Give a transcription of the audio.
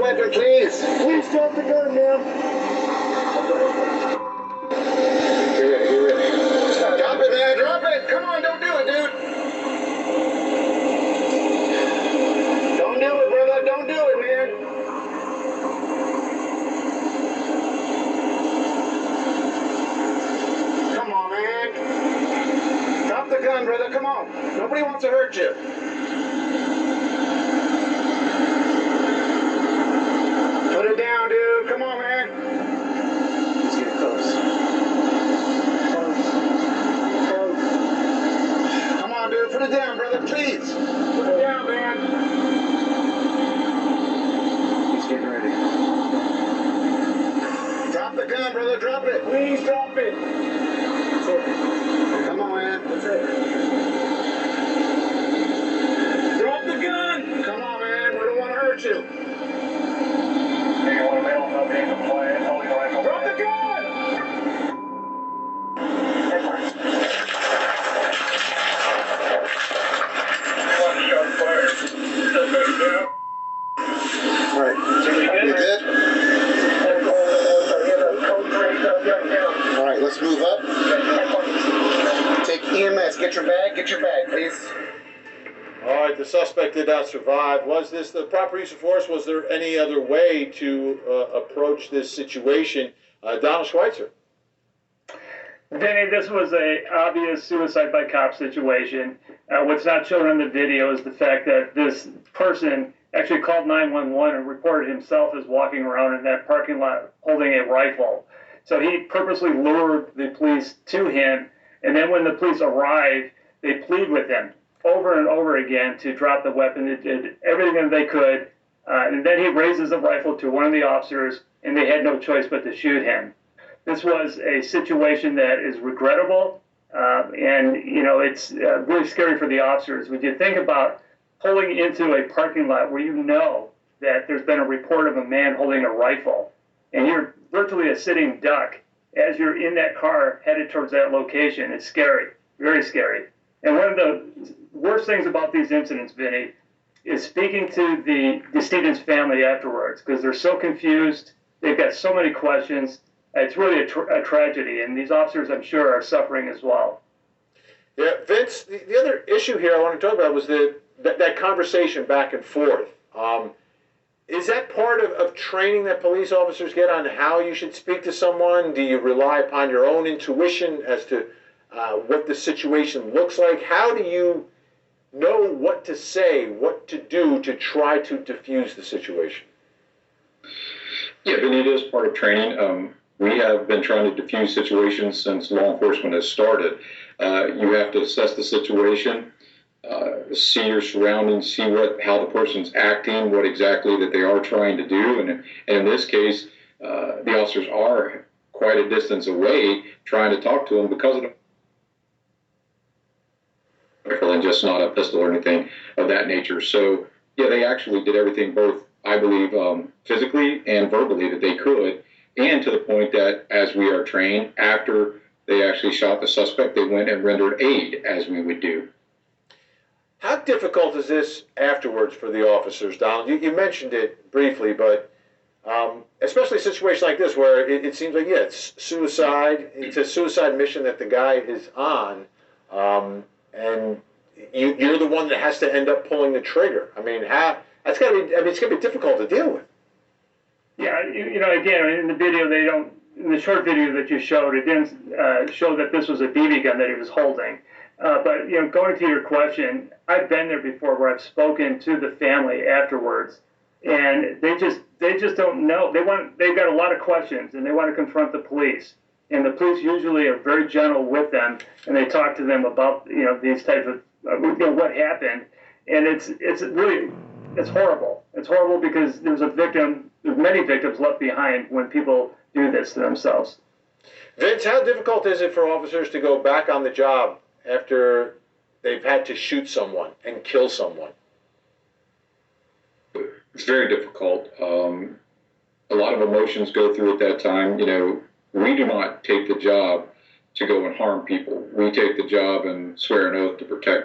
weapon, please. Please drop the gun, ma'am. Drop it, man. Drop it. Come on, don't do it, dude. Don't do it, brother. Don't do it, man. Come on, man. Drop the gun, brother. Come on. Nobody wants to hurt you. Put it down, dude. Come on, man. Let's get close. Come on, dude. Put it down, brother. Please. Put it down, man. He's getting ready. Drop the gun, brother. Drop it. Please drop it. That's it. Come on, man. That's it. Drop the gun. Come on, man. We don't want to hurt you. Drop the gun. All right. You good? All right, let's move up. Take EMS. Get your bag. Get your bag, please. All right, the suspect did not survive. Was this the proper use of force? Was there any other way to approach this situation? Donald Schweitzer. Vinny, this was a obvious suicide by cop situation. What's not shown in the video is the fact that this person actually called 911 and reported himself as walking around in that parking lot holding a rifle. So he purposely lured the police to him, and then when the police arrived, they plead with him over and over again to drop the weapon. They did everything that they could, and then he raises the rifle to one of the officers, and they had no choice but to shoot him. This was a situation that is regrettable, and you know it's really scary for the officers. When you think about pulling into a parking lot where you know that there's been a report of a man holding a rifle, and you're virtually a sitting duck as you're in that car headed towards that location, it's scary, very scary. And one of the worst things about these incidents, Vinny, is speaking to the decedent's family afterwards, because they're so confused. They've got so many questions. It's really a tragedy, and these officers, I'm sure, are suffering as well. Yeah, Vince, the other issue here I want to talk about was that conversation back and forth. Is that part of training that police officers get on how you should speak to someone? Do you rely upon your own intuition as to what the situation looks like? How do you know what to say, what to do to try to diffuse the situation? Yeah, but it is part of training. We have been trying to diffuse situations since law enforcement has started. You have to assess the situation, see your surroundings, see how the person's acting, what exactly that they are trying to do. And in this case, the officers are quite a distance away trying to talk to them because of the rifle and just not a pistol or anything of that nature. So, yeah, they actually did everything, both, I believe, physically and verbally that they could. And to the point that, as we are trained, after they actually shot the suspect, they went and rendered aid, as we would do. How difficult is this afterwards for the officers, Donald? You mentioned it briefly, but especially a situation like this where it seems like, yeah, it's suicide. It's a suicide mission that the guy is on, and you're the one that has to end up pulling the trigger. I mean, that's got to be. I mean, it's going to be difficult to deal with. Yeah, you know, again, in the video, in the short video that you showed, it didn't show that this was a BB gun that he was holding. But, you know, going to your question, I've been there before where I've spoken to the family afterwards, and they just don't know. They've got a lot of questions, and they want to confront the police. And the police usually are very gentle with them, and they talk to them about, you know, these types of, what happened. And it's horrible. It's horrible because there's many victims left behind when people do this to themselves. Vince, how difficult is it for officers to go back on the job after they've had to shoot someone and kill someone? It's very difficult. A lot of emotions go through at that time. You know, we do not take the job to go and harm people. We take the job and swear an oath to protect